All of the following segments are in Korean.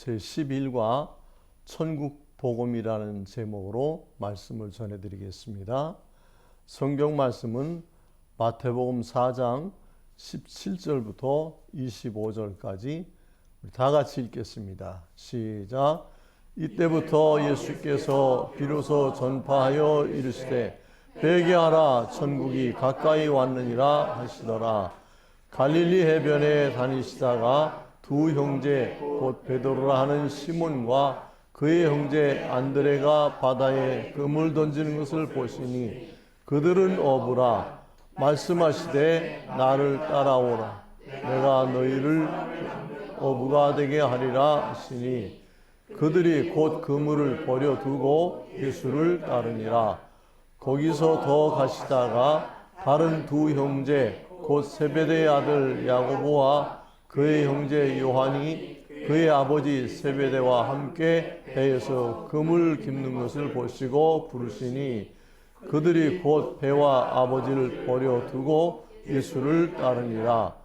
제11과 천국 복음이라는 제목으로 말씀을 전해드리겠습니다. 성경 말씀은 마태복음 4장 17절부터 25절까지 다 같이 읽겠습니다. 시작. 이때부터 예수께서 비로소 전파하여 이르시되 회개하라 천국이 가까이 왔느니라 하시더라. 갈릴리 해변에 다니시다가 두 형제 곧 베드로라 하는 시몬과 그의 형제 안드레가 바다에 그물 던지는 것을 보시니 그들은 어부라. 말씀하시되 나를 따라오라. 내가 너희를 어부가 되게 하리라 하시니 그들이 곧 그물을 버려두고 예수를 따르니라. 거기서 더 가시다가 다른 두 형제 곧 세베대의 아들 야고보와 그의 형제 요한이 그의 아버지 세베대와 함께 배에서 그물 깁는 것을 보시고 부르시니 그들이 곧 배와 아버지를 버려두고 예수를 따르니라.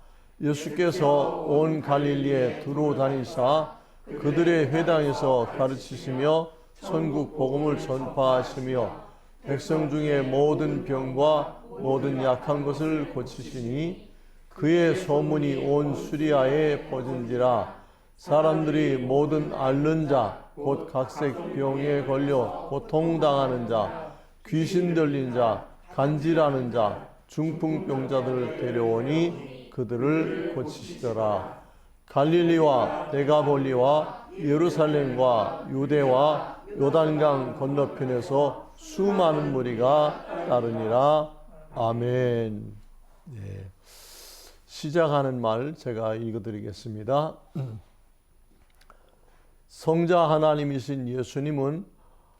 예수께서 온 갈릴리에 두루 다니사 그들의 회당에서 가르치시며 천국 복음을 전파하시며 백성 중에 모든 병과 모든 약한 것을 고치시니 그의 소문이 온 수리아에 퍼진지라. 사람들이 모든 앓는 자 곧 각색 병에 걸려 고통당하는 자 귀신 들린 자 간질하는 자 중풍병자들을 데려오니 그들을 고치시더라. 갈릴리와 데가볼리와 예루살렘과 유대와 요단강 건너편에서 수많은 무리가 따르니라. 아멘. 네. 시작하는 말 제가 읽어드리겠습니다. 성자 하나님이신 예수님은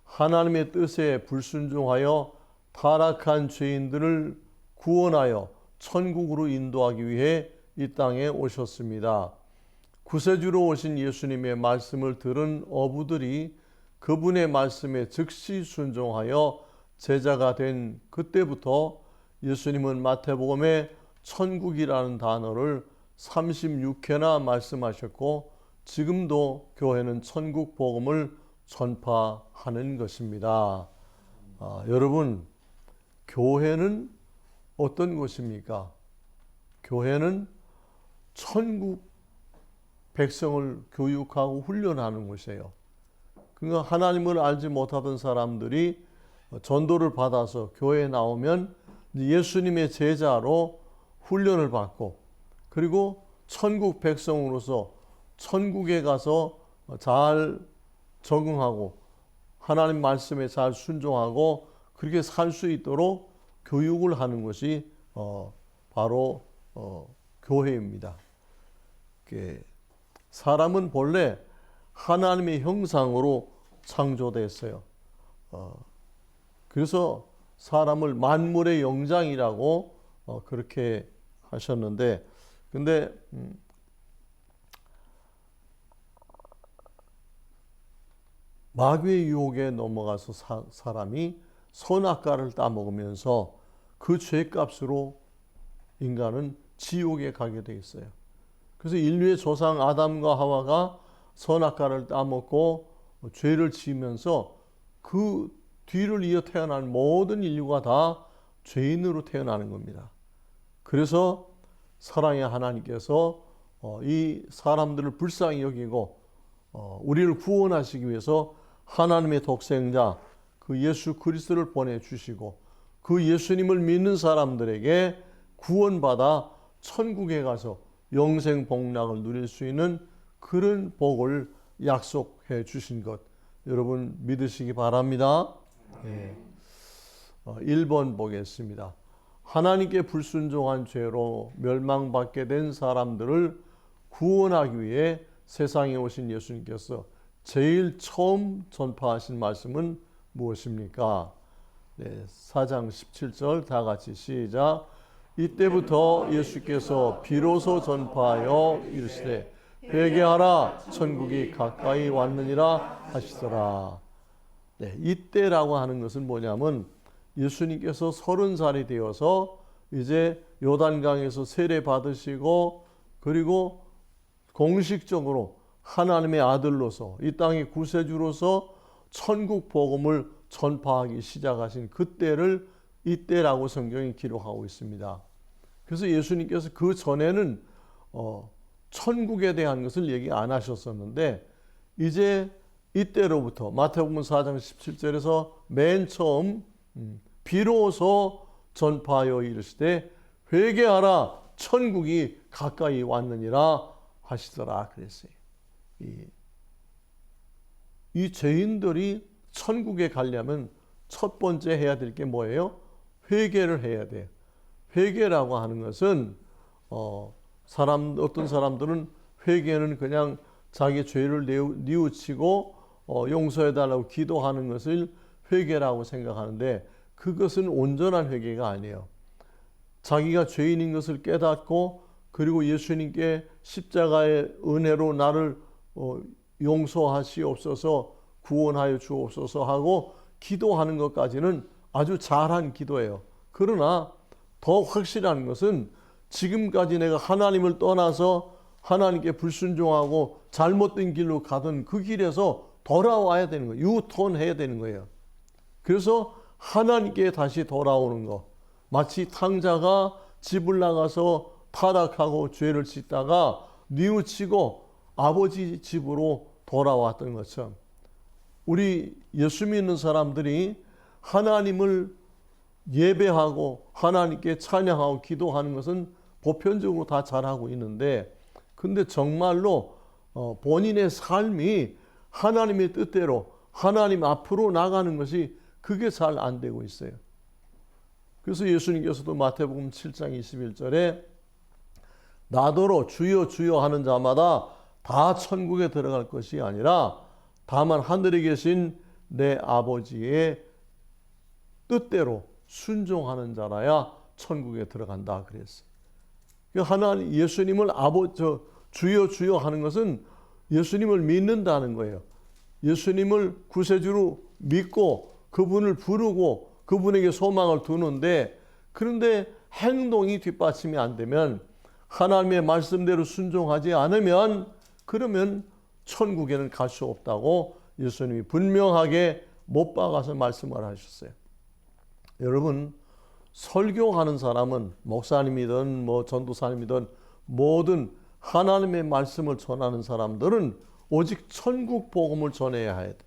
하나님의 뜻에 불순종하여 타락한 죄인들을 구원하여 천국으로 인도하기 위해 이 땅에 오셨습니다. 구세주로 오신 예수님의 말씀을 들은 어부들이 그분의 말씀에 즉시 순종하여 제자가 된 그때부터 예수님은 마태복음에 천국이라는 단어를 36회나 말씀하셨고 지금도 교회는 천국 복음을 전파하는 것입니다. 여러분, 교회는 어떤 곳입니까? 교회는 천국 백성을 교육하고 훈련하는 곳이에요. 그러니까 하나님을 알지 못하던 사람들이 전도를 받아서 교회에 나오면 예수님의 제자로 훈련을 받고 그리고 천국 백성으로서 천국에 가서 잘 적응하고 하나님 말씀에 잘 순종하고 그렇게 살 수 있도록 교육을 하는 것이 바로 교회입니다. 사람은 본래 하나님의 형상으로 창조됐어요. 그래서 사람을 만물의 영장이라고 그렇게 하셨는데, 근데 마귀의 유혹에 넘어가서 사람이 선악과를 따먹으면서 그 죄값으로 인간은 지옥에 가게 돼 있어요. 그래서 인류의 조상 아담과 하와가 선악과를 따먹고 죄를 지으면서 그 뒤를 이어 태어난 모든 인류가 다 죄인으로 태어나는 겁니다. 그래서 사랑의 하나님께서 이 사람들을 불쌍히 여기고 우리를 구원하시기 위해서 하나님의 독생자 그 예수 그리스도를 보내주시고 그 예수님을 믿는 사람들에게 구원받아 천국에 가서 영생 복락을 누릴 수 있는 그런 복을 약속해 주신 것 여러분 믿으시기 바랍니다. 네. 1번 보겠습니다. 하나님께 불순종한 죄로 멸망받게 된 사람들을 구원하기 위해 세상에 오신 예수님께서 제일 처음 전파하신 말씀은 무엇입니까? 네, 4장 17절 다 같이 시작. 이때부터 예수께서 비로소 전파하여 이르시되 회개하라 천국이 가까이 왔느니라 하시더라. 네, 이때라고 하는 것은 뭐냐면 예수님께서 30살이 되어서 이제 요단강에서 세례 받으시고 그리고 공식적으로 하나님의 아들로서 이 땅의 구세주로서 천국 복음을 전파하기 시작하신 그때를 이때라고 성경이 기록하고 있습니다. 그래서 예수님께서 그 전에는 천국에 대한 것을 얘기 안 하셨었는데 이제 이때로부터 마태복음 4장 17절에서 맨 처음 비로소 전파하여 이르시되 회개하라 천국이 가까이 왔느니라 하시더라 그랬어요. 이 죄인들이 천국에 가려면 첫 번째 해야 될 게 뭐예요? 회개를 해야 돼요. 회개라고 하는 것은 어떤 사람들은 회개는 그냥 자기 죄를 뉘우치고 용서해달라고 기도하는 것을 회개라고 생각하는데 그것은 온전한 회개가 아니에요. 자기가 죄인인 것을 깨닫고 그리고 예수님께 십자가의 은혜로 나를 용서하시옵소서 구원하여 주옵소서 하고 기도하는 것까지는 아주 잘한 기도예요. 그러나 더 확실한 것은 지금까지 내가 하나님을 떠나서 하나님께 불순종하고 잘못된 길로 가던 그 길에서 돌아와야 되는 거예요. 유턴해야 되는 거예요. 그래서 하나님께 다시 돌아오는 거. 마치 탕자가 집을 나가서 타락하고 죄를 짓다가 뉘우치고 아버지 집으로 돌아왔던 것처럼 우리 예수 믿는 사람들이 하나님을 예배하고 하나님께 찬양하고 기도하는 것은 보편적으로 다 잘하고 있는데 근데 정말로 본인의 삶이 하나님의 뜻대로 하나님 앞으로 나가는 것이 그게 잘 안 되고 있어요. 그래서 예수님께서도 마태복음 7장 21절에 나더러 주여 주여 하는 자마다 다 천국에 들어갈 것이 아니라 다만 하늘에 계신 내 아버지의 뜻대로 순종하는 자라야 천국에 들어간다 그랬어요. 하나님 예수님을 주여 주여 하는 것은 예수님을 믿는다는 거예요. 예수님을 구세주로 믿고 그분을 부르고 그분에게 소망을 두는데 그런데 행동이 뒷받침이 안 되면 하나님의 말씀대로 순종하지 않으면 그러면 천국에는 갈 수 없다고 예수님이 분명하게 못 박아서 말씀을 하셨어요. 여러분 설교하는 사람은 목사님이든 전도사님이든 모든 하나님의 말씀을 전하는 사람들은 오직 천국 복음을 전해야 해야 돼.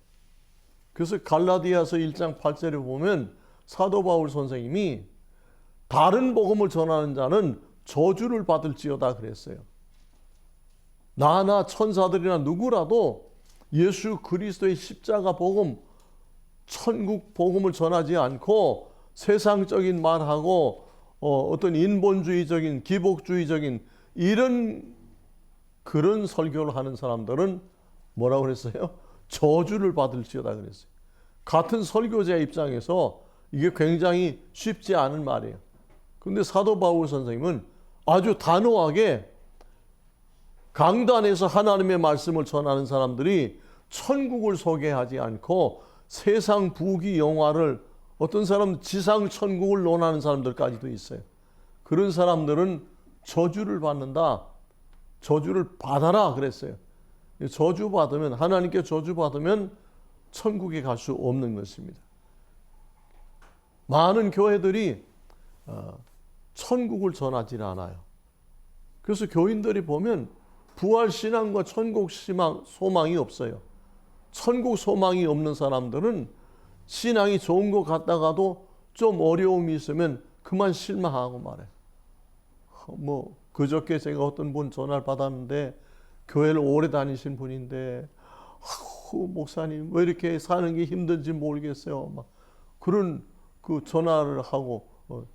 그래서 갈라디아서 1장 8절에 보면 사도 바울 선생님이 다른 복음을 전하는 자는 저주를 받을지어다 그랬어요. 나나 천사들이나 누구라도 예수 그리스도의 십자가 복음, 천국 복음을 전하지 않고 세상적인 말하고 어떤 인본주의적인 기복주의적인 그런 설교를 하는 사람들은 뭐라고 그랬어요? 저주를 받을지어다 그랬어요. 같은 설교자 입장에서 이게 굉장히 쉽지 않은 말이에요. 근데 사도 바울 선생님은 아주 단호하게 강단에서 하나님의 말씀을 전하는 사람들이 천국을 소개하지 않고 세상 부귀 영화를 어떤 사람은 지상 천국을 논하는 사람들까지도 있어요. 그런 사람들은 저주를 받는다. 저주를 받아라 그랬어요. 저주 받으면 하나님께 저주 받으면 천국에 갈 수 없는 것입니다. 많은 교회들이 천국을 전하지 않아요. 그래서 교인들이 보면 부활 신앙과 천국 소망이 없어요. 천국 소망이 없는 사람들은 신앙이 좋은 것 같다가도 좀 어려움이 있으면 그만 실망하고 말해. 그저께 제가 어떤 분 전화를 받았는데 교회를 오래 다니신 분인데 목사님 왜 이렇게 사는 게 힘든지 모르겠어요. 막 그런 그 전화를 하고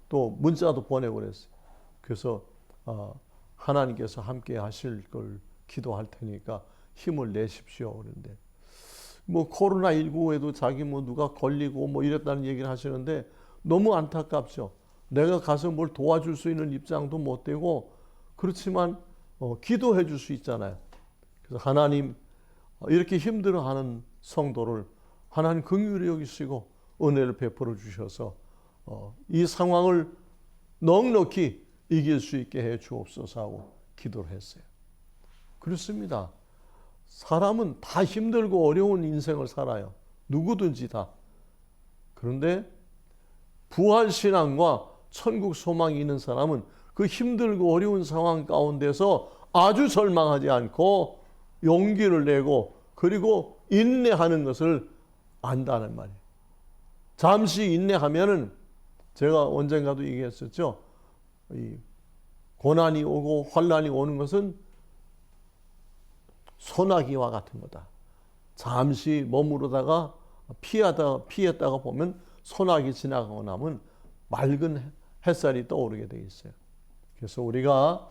또 문자도 보내고 그랬어요. 그래서 하나님께서 함께 하실 걸 기도할 테니까 힘을 내십시오. 그런데 코로나19에도 자기 누가 걸리고 이랬다는 얘기를 하시는데 너무 안타깝죠. 내가 가서 뭘 도와줄 수 있는 입장도 못 되고 그렇지만 기도해 줄 수 있잖아요. 그래서 하나님 이렇게 힘들어하는 성도를 하나님 긍휼히 여기시고 은혜를 베풀어 주셔서 이 상황을 넉넉히 이길 수 있게 해 주옵소서 하고 기도를 했어요. 그렇습니다. 사람은 다 힘들고 어려운 인생을 살아요. 누구든지 다. 그런데 부활신앙과 천국 소망이 있는 사람은 그 힘들고 어려운 상황 가운데서 아주 절망하지 않고 용기를 내고 그리고 인내하는 것을 안다는 말이에요. 잠시 인내하면은 제가 언젠가도 얘기했었죠. 이 고난이 오고 환난이 오는 것은 소나기와 같은 거다. 잠시 머무르다가 피했다가 보면 소나기 지나가고 나면 맑은 햇살이 떠오르게 되어 있어요. 그래서 우리가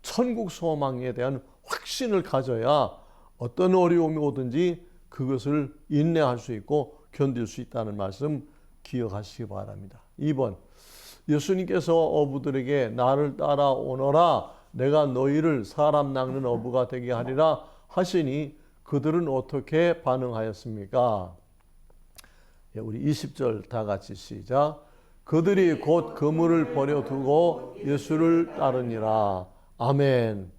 천국 소망에 대한 확신을 가져야 어떤 어려움이 오든지 그것을 인내할 수 있고 견딜 수 있다는 말씀 기억하시기 바랍니다. 2번, 예수님께서 어부들에게 나를 따라오너라 내가 너희를 사람 낚는 어부가 되게 하리라 하시니 그들은 어떻게 반응하였습니까? 우리 20절 다 같이 시작. 그들이 곧 그물을 버려두고 예수를 따르니라. 아멘.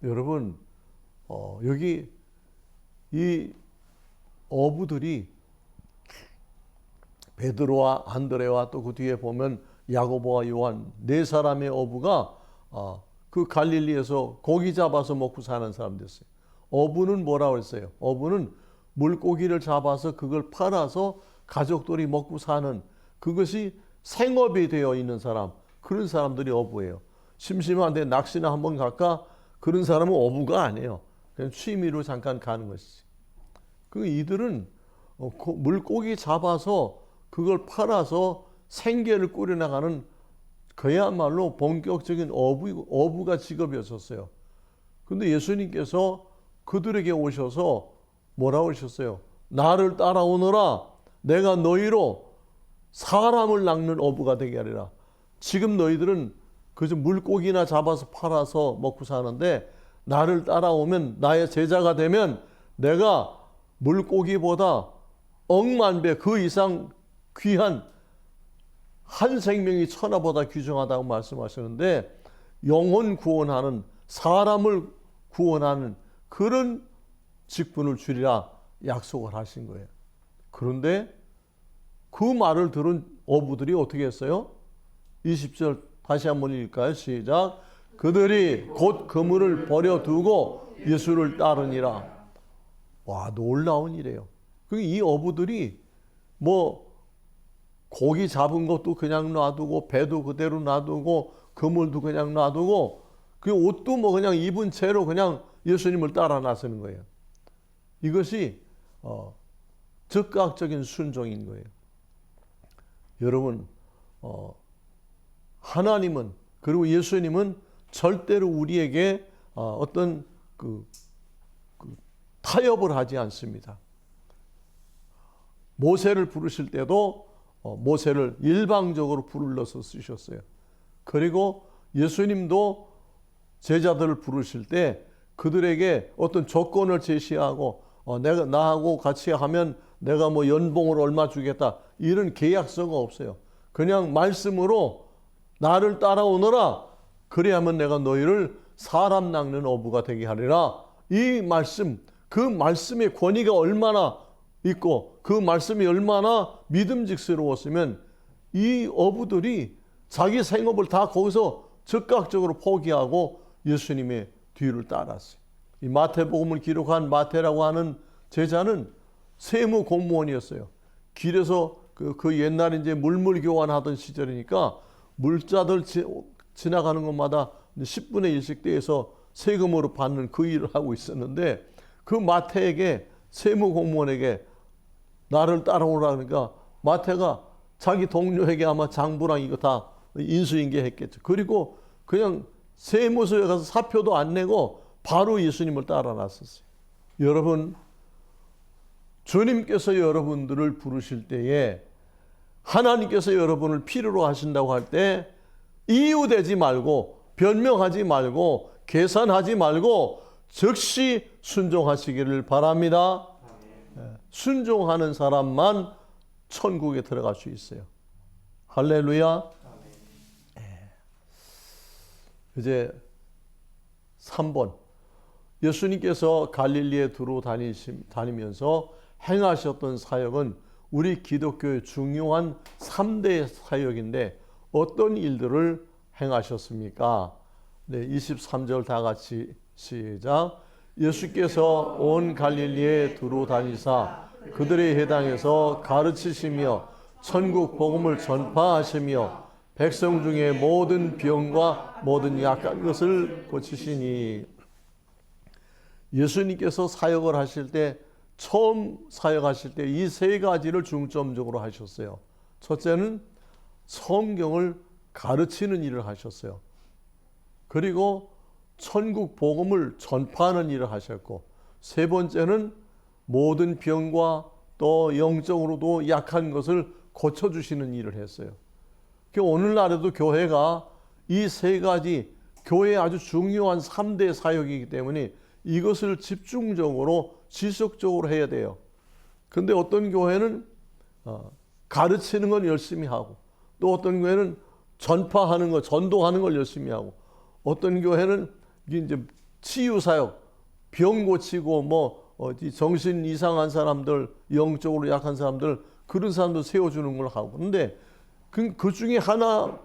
여러분, 여기 이 어부들이 베드로와 안드레와 또 그 뒤에 보면 야고보와 요한 네 사람의 어부가 그 갈릴리에서 고기 잡아서 먹고 사는 사람들이었어요. 어부는 뭐라고 했어요? 어부는 물고기를 잡아서 그걸 팔아서 가족들이 먹고 사는 그것이 생업이 되어 있는 사람, 그런 사람들이 어부예요. 심심한데 낚시나 한번 갈까? 그런 사람은 어부가 아니에요. 그냥 취미로 잠깐 가는 것이지. 이들은 물고기 잡아서 그걸 팔아서 생계를 꾸려나가는 그야말로 본격적인 어부가 직업이었었어요. 그런데 예수님께서 그들에게 오셔서 뭐라고 하셨어요? 나를 따라오너라 내가 너희로 사람을 낚는 어부가 되게 하리라. 지금 너희들은 그저 물고기나 잡아서 팔아서 먹고 사는데 나를 따라오면 나의 제자가 되면 내가 물고기보다 억만배 그 이상 귀한 한 생명이 천하보다 귀중하다고 말씀하시는데 영혼 구원하는 사람을 구원하는 그런 직분을 주리라 약속을 하신 거예요. 그런데 그 말을 들은 어부들이 어떻게 했어요? 20절 다시 한번 읽을까요? 시작. 그들이 곧 그물을 버려두고 예수를 따르니라. 와, 놀라운 일이에요. 이 어부들이 뭐 고기 잡은 것도 그냥 놔두고 배도 그대로 놔두고 그물도 그냥 놔두고 그 옷도 뭐 그냥 입은 채로 그냥 예수님을 따라 나서는 거예요. 이것이 즉각적인 순종인 거예요. 여러분, 하나님은 그리고 예수님은 절대로 우리에게 어떤 타협을 하지 않습니다. 모세를 부르실 때도 모세를 일방적으로 불러서 쓰셨어요. 그리고 예수님도 제자들을 부르실 때 그들에게 어떤 조건을 제시하고 내가 나하고 같이 하면 내가 뭐 연봉을 얼마 주겠다 이런 계약서가 없어요. 그냥 말씀으로 나를 따라오너라 그래야만 내가 너희를 사람 낚는 어부가 되게 하리라. 이 말씀, 그 말씀의 권위가 얼마나 있고 그 말씀이 얼마나 믿음직스러웠으면 이 어부들이 자기 생업을 다 거기서 즉각적으로 포기하고 예수님의 뒤를 따랐어요. 이 마태복음을 기록한 마태라고 하는 제자는 세무 공무원이었어요. 길에서 그 옛날에 이제 물물 교환하던 시절이니까 물자들 지나가는 곳마다 10분의 1씩 떼서 세금으로 받는 그 일을 하고 있었는데 그 마태에게 세무 공무원에게 나를 따라오라 그러니까 마태가 자기 동료에게 아마 장부랑 이거 다 인수인계했겠죠. 그리고 그냥 세무서에 가서 사표도 안 내고 바로 예수님을 따라 나섰어요. 여러분, 주님께서 여러분들을 부르실 때에 하나님께서 여러분을 필요로 하신다고 할 때 이유되지 말고 변명하지 말고 계산하지 말고 즉시 순종하시기를 바랍니다. 순종하는 사람만 천국에 들어갈 수 있어요. 할렐루야. 이제 3번. 예수님께서 갈릴리에 두루 다니면서 행하셨던 사역은 우리 기독교의 중요한 3대 사역인데 어떤 일들을 행하셨습니까? 네, 23절 다 같이 시작. 예수께서 온 갈릴리에 두루 다니사 그들의 회당에서 가르치시며 천국 복음을 전파하시며 백성 중에 모든 병과 모든 약한 것을 고치시니. 예수님께서 사역을 하실 때, 처음 사역하실 때 이 세 가지를 중점적으로 하셨어요. 첫째는 성경을 가르치는 일을 하셨어요. 그리고 천국 복음을 전파하는 일을 하셨고, 세 번째는 모든 병과 또 영적으로도 약한 것을 고쳐주시는 일을 했어요. 오늘날에도 교회가 이 세 가지, 교회의 아주 중요한 3대 사역이기 때문에 이것을 집중적으로 지속적으로 해야 돼요. 근데 어떤 교회는 가르치는 건 열심히 하고, 또 어떤 교회는 전파하는 거, 전도하는 걸 열심히 하고, 어떤 교회는 이제 치유 사역, 병 고치고 정신 이상한 사람들, 영적으로 약한 사람들, 그런 사람들 세워주는 걸 하고. 근데 그 중에 하나,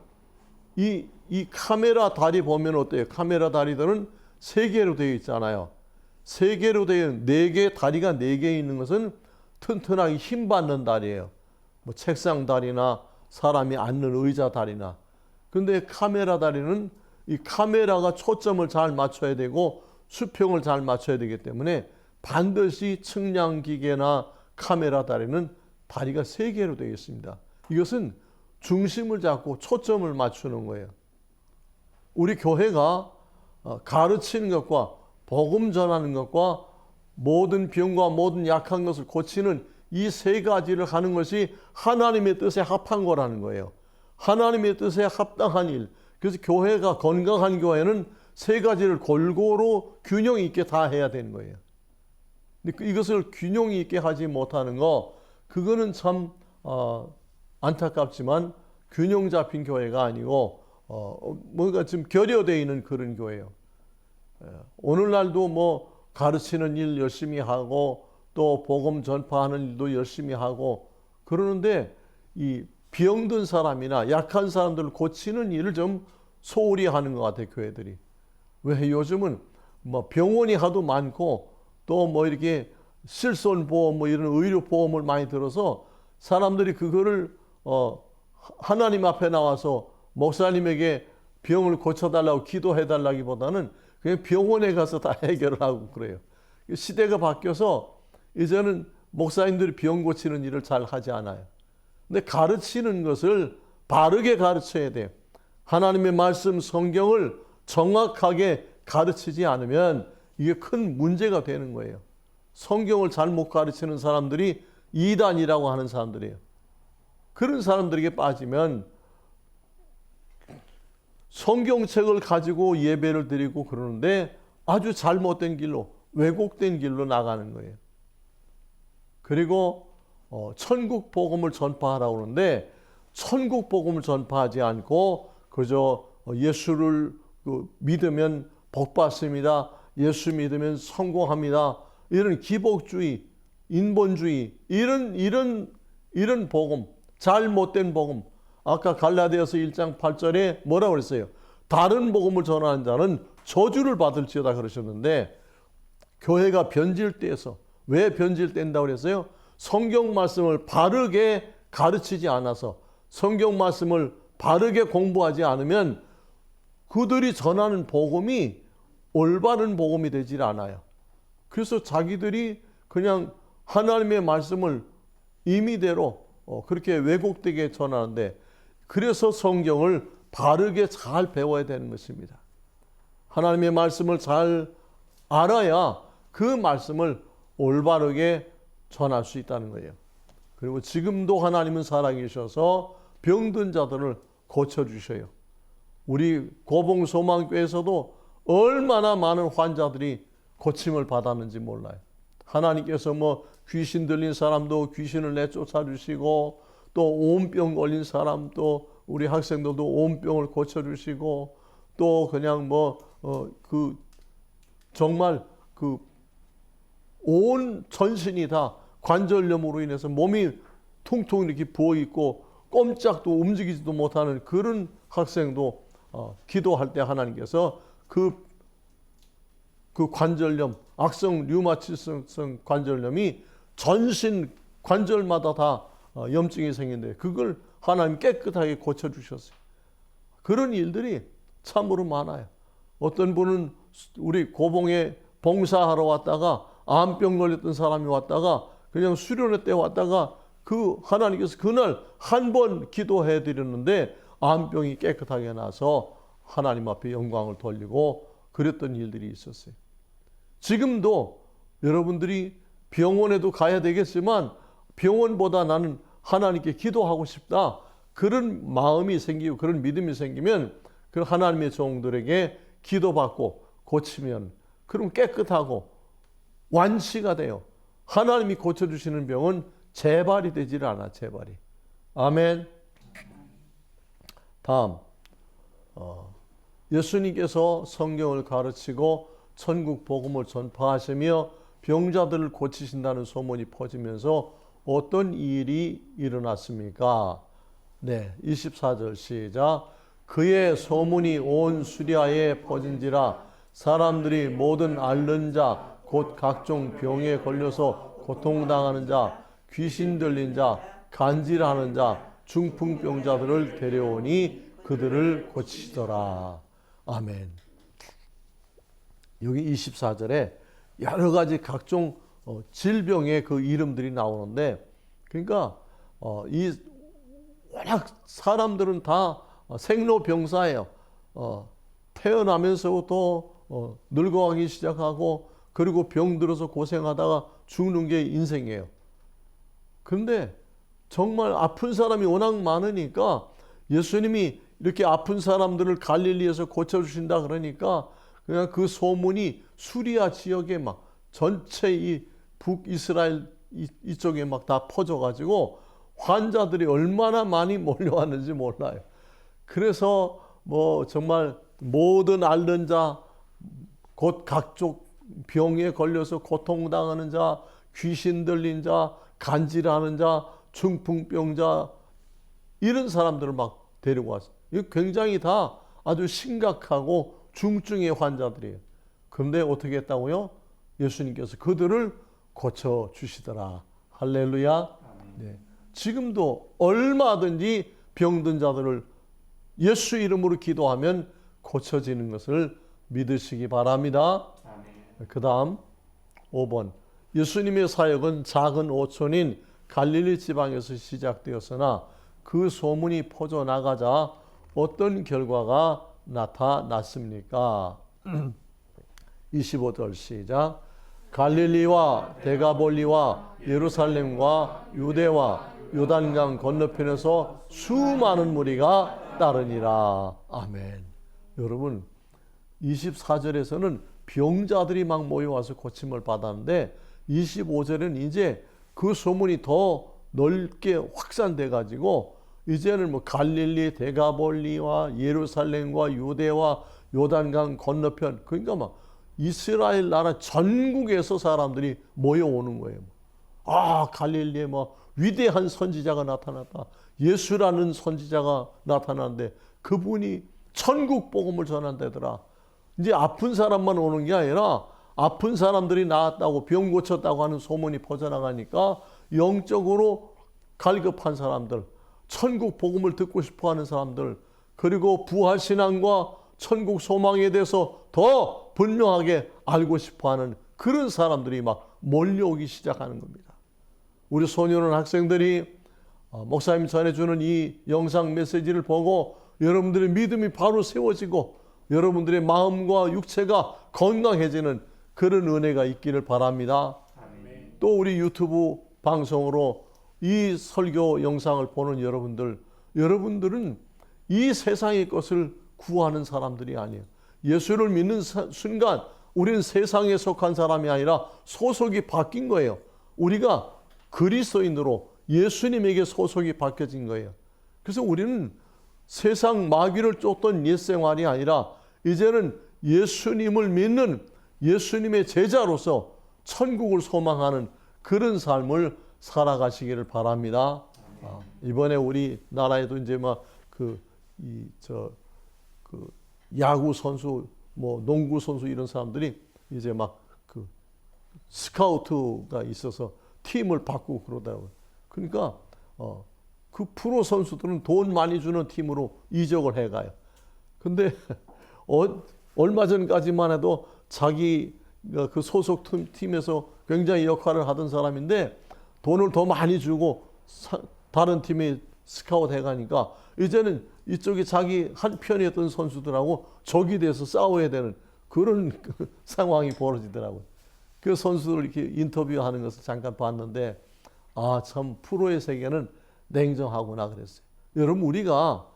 이 카메라 다리 보면 어때요? 카메라 다리들은 3개로 되어 있잖아요. 3개로 되어 4개, 다리가 4개 있는 것은 튼튼하게 힘 받는 다리예요. 책상 다리나 사람이 앉는 의자 다리나. 근데 카메라 다리는 이 카메라가 초점을 잘 맞춰야 되고 수평을 잘 맞춰야 되기 때문에 반드시 측량기계나 카메라 다리는 다리가 3개로 되어 있습니다. 이것은 중심을 잡고 초점을 맞추는 거예요. 우리 교회가 가르치는 것과 복음 전하는 것과 모든 병과 모든 약한 것을 고치는 이 3가지를 하는 것이 하나님의 뜻에 합한 거라는 거예요. 하나님의 뜻에 합당한 일. 그래서 교회가, 건강한 교회는 3가지를 골고루 균형 있게 다 해야 되는 거예요. 근데 이것을 균형 있게 하지 못하는 거, 그거는 참 안타깝지만 균형 잡힌 교회가 아니고 뭔가 좀 결여되어 있는 그런 교회예요. 오늘날도 가르치는 일 열심히 하고 또 복음 전파하는 일도 열심히 하고 그러는데, 이 병든 사람이나 약한 사람들을 고치는 일을 좀 소홀히 하는 것 같아요, 교회들이. 왜 요즘은 병원이 하도 많고 또 이렇게 실손보험 이런 의료보험을 많이 들어서 사람들이 그거를 하나님 앞에 나와서 목사님에게 병을 고쳐달라고 기도해달라기보다는 그냥 병원에 가서 다 해결을 하고 그래요. 시대가 바뀌어서 이제는 목사님들이 병 고치는 일을 잘 하지 않아요. 근데 가르치는 것을 바르게 가르쳐야 돼요. 하나님의 말씀 성경을 정확하게 가르치지 않으면 이게 큰 문제가 되는 거예요. 성경을 잘못 가르치는 사람들이 이단이라고 하는 사람들이에요. 그런 사람들에게 빠지면 성경책을 가지고 예배를 드리고 그러는데 아주 잘못된 길로, 왜곡된 길로 나가는 거예요. 그리고 천국 복음을 전파하라고 하는데 천국 복음을 전파하지 않고 그저 예수를 믿으면 복 받습니다, 예수 믿으면 성공합니다, 이런 기복주의, 인본주의, 이런 복음, 잘못된 복음. 아까 갈라디아서 1장 8절에 뭐라고 그랬어요? 다른 복음을 전하는 자는 저주를 받을지어다 그러셨는데, 교회가 변질돼서, 왜 변질된다고 그랬어요? 성경 말씀을 바르게 가르치지 않아서, 성경 말씀을 바르게 공부하지 않으면 그들이 전하는 복음이 올바른 복음이 되질 않아요. 그래서 자기들이 그냥 하나님의 말씀을 임의대로 그렇게 왜곡되게 전하는데, 그래서 성경을 바르게 잘 배워야 되는 것입니다. 하나님의 말씀을 잘 알아야 그 말씀을 올바르게 전할 수 있다는 거예요. 그리고 지금도 하나님은 살아계셔서 병든 자들을 고쳐주셔요. 우리 고봉소망교회에서도 얼마나 많은 환자들이 고침을 받았는지 몰라요. 하나님께서 귀신 들린 사람도 귀신을 내쫓아 주시고, 또 오음병 걸린 사람도, 우리 학생들도 오음병을 고쳐 주시고, 또 그냥 정말 온 전신이 다 관절염으로 인해서 몸이 퉁퉁 이렇게 부어 있고 꼼짝도 움직이지도 못하는 그런 학생도 기도할 때 하나님께서 그 관절염, 악성 류마티성 관절염이 전신 관절마다 다 염증이 생긴데 그걸 하나님 깨끗하게 고쳐주셨어요. 그런 일들이 참으로 많아요. 어떤 분은 우리 고봉에 봉사하러 왔다가 암병 걸렸던 사람이 왔다가 그냥 수련회 때 왔다가 그 하나님께서 그날 한 번 기도해 드렸는데 암병이 깨끗하게 나서 하나님 앞에 영광을 돌리고 그랬던 일들이 있었어요. 지금도 여러분들이 병원에도 가야 되겠지만 병원보다 나는 하나님께 기도하고 싶다. 그런 마음이 생기고 그런 믿음이 생기면 그 하나님의 종들에게 기도받고 고치면 그럼 깨끗하고 완치가 돼요. 하나님이 고쳐주시는 병은 재발이 되질 않아. 재발이. 아멘. 다음 예수님께서 성경을 가르치고 천국 복음을 전파하시며 병자들을 고치신다는 소문이 퍼지면서 어떤 일이 일어났습니까? 네, 24절 시작. 그의 소문이 온 수리아에 퍼진지라 사람들이 모든 앓는 자, 곧 각종 병에 걸려서 고통당하는 자, 귀신 들린 자, 간질하는 자, 중풍병자들을 데려오니 그들을 고치시더라. 아멘. 여기 24절에 여러 가지 각종 질병의 그 이름들이 나오는데, 그러니까 이 워낙 사람들은 다 생로병사예요. 태어나면서부터 늙어가기 시작하고 그리고 병들어서 고생하다가 죽는 게 인생이에요. 그런데 정말 아픈 사람이 워낙 많으니까 예수님이 이렇게 아픈 사람들을 갈릴리에서 고쳐주신다 그러니까 그냥 그 소문이 수리아 지역에 막 전체 이 북이스라엘 이쪽에 막 다 퍼져가지고 환자들이 얼마나 많이 몰려왔는지 몰라요. 그래서 뭐 정말 모든 앓는 자, 곧 각종 병에 걸려서 고통당하는 자, 귀신 들린 자, 간질하는 자, 중풍병자 이런 사람들을 막 데리고 왔어요. 이거 굉장히 다 아주 심각하고 중증의 환자들이에요. 그런데 어떻게 했다고요? 예수님께서 그들을 고쳐주시더라. 할렐루야. 네. 지금도 얼마든지 병든 자들을 예수 이름으로 기도하면 고쳐지는 것을 믿으시기 바랍니다. 그 다음 5번. 예수님의 사역은 작은 오촌인 갈릴리 지방에서 시작되었으나 그 소문이 퍼져나가자 어떤 결과가 나타났습니까? 25절 시작. 갈릴리와 데가볼리와 예루살렘과 유대와 요단강 건너편에서 수많은 무리가 따르니라. 아멘. 여러분 24절에서는 병자들이 막 모여와서 고침을 받았는데 25절에는 이제 그 소문이 더 넓게 확산돼 가지고 이제는 뭐 갈릴리, 데가볼리와 예루살렘과 유대와 요단강 건너편, 그러니까 막 이스라엘 나라 전국에서 사람들이 모여오는 거예요. 아, 갈릴리에 뭐 위대한 선지자가 나타났다. 예수라는 선지자가 나타났는데 그분이 천국 복음을 전한다더라. 이제 아픈 사람만 오는 게 아니라 아픈 사람들이 나았다고 병 고쳤다고 하는 소문이 퍼져나가니까 영적으로 갈급한 사람들, 천국 복음을 듣고 싶어하는 사람들, 그리고 부활신앙과 천국 소망에 대해서 더 분명하게 알고 싶어하는 그런 사람들이 막 몰려오기 시작하는 겁니다. 우리 소년원 학생들이 목사님 전해주는 이 영상 메시지를 보고 여러분들의 믿음이 바로 세워지고 여러분들의 마음과 육체가 건강해지는 그런 은혜가 있기를 바랍니다. 아멘. 또 우리 유튜브 방송으로 이 설교 영상을 보는 여러분들은 이 세상의 것을 구하는 사람들이 아니에요. 예수를 믿는 순간 우리는 세상에 속한 사람이 아니라 소속이 바뀐 거예요. 우리가 그리스도인으로 예수님에게 소속이 바뀌어진 거예요. 그래서 우리는 세상 마귀를 쫓던 옛 생활이 아니라 이제는 예수님을 믿는 예수님의 제자로서 천국을 소망하는 그런 삶을 살아가시기를 바랍니다. 이번에 우리 나라에도 이제 막 야구 선수, 뭐 농구 선수 이런 사람들이 이제 막 스카우트가 있어서 팀을 바꾸고 그러더라고요. 그러니까 그 프로 선수들은 돈 많이 주는 팀으로 이적을 해가요. 근데 얼마 전까지만 해도 자기 그 소속 팀에서 굉장히 역할을 하던 사람인데 돈을 더 많이 주고 다른 팀에 스카우트 해가니까 이제는 이쪽이 자기 한 편이었던 선수들하고 적이 돼서 싸워야 되는 그런 상황이 벌어지더라고요. 그 선수들 이렇게 인터뷰하는 것을 잠깐 봤는데 참 프로의 세계는 냉정하구나 그랬어요. 여러분, 우리가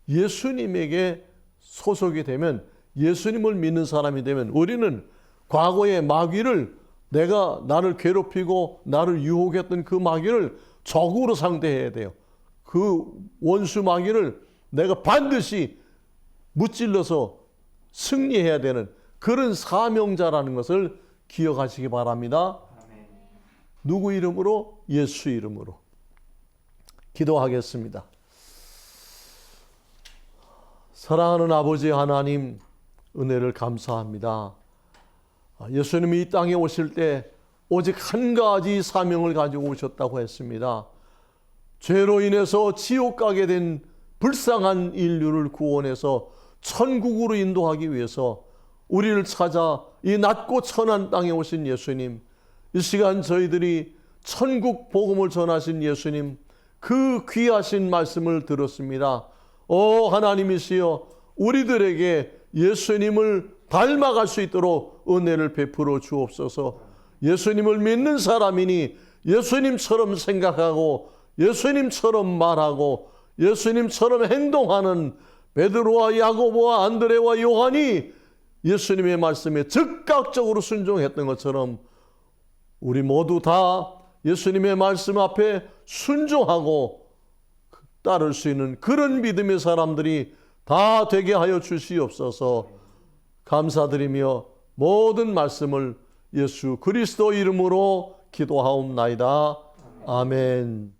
예수님에게 소속이 되면, 예수님을 믿는 사람이 되면 우리는 과거의 마귀를, 나를 괴롭히고 나를 유혹했던 그 마귀를 적으로 상대해야 돼요. 그 원수 마귀를 내가 반드시 무찔러서 승리해야 되는 그런 사명자라는 것을 기억하시기 바랍니다. 아멘. 누구 이름으로? 예수 이름으로. 기도하겠습니다. 사랑하는 아버지 하나님, 은혜를 감사합니다. 예수님이 이 땅에 오실 때 오직 한 가지 사명을 가지고 오셨다고 했습니다. 죄로 인해서 지옥 가게 된 불쌍한 인류를 구원해서 천국으로 인도하기 위해서 우리를 찾아 이 낮고 천한 땅에 오신 예수님, 이 시간 저희들이 천국 복음을 전하신 예수님, 그 귀하신 말씀을 들었습니다. 하나님이시여, 우리들에게 예수님을 닮아갈 수 있도록 은혜를 베풀어 주옵소서. 예수님을 믿는 사람이니 예수님처럼 생각하고 예수님처럼 말하고 예수님처럼 행동하는 베드로와 야고보와 안드레와 요한이 예수님의 말씀에 즉각적으로 순종했던 것처럼 우리 모두 다 예수님의 말씀 앞에 순종하고 따를 수 있는 그런 믿음의 사람들이 다 되게 하여 주시옵소서. 감사드리며 모든 말씀을 예수 그리스도 이름으로 기도하옵나이다. 아멘.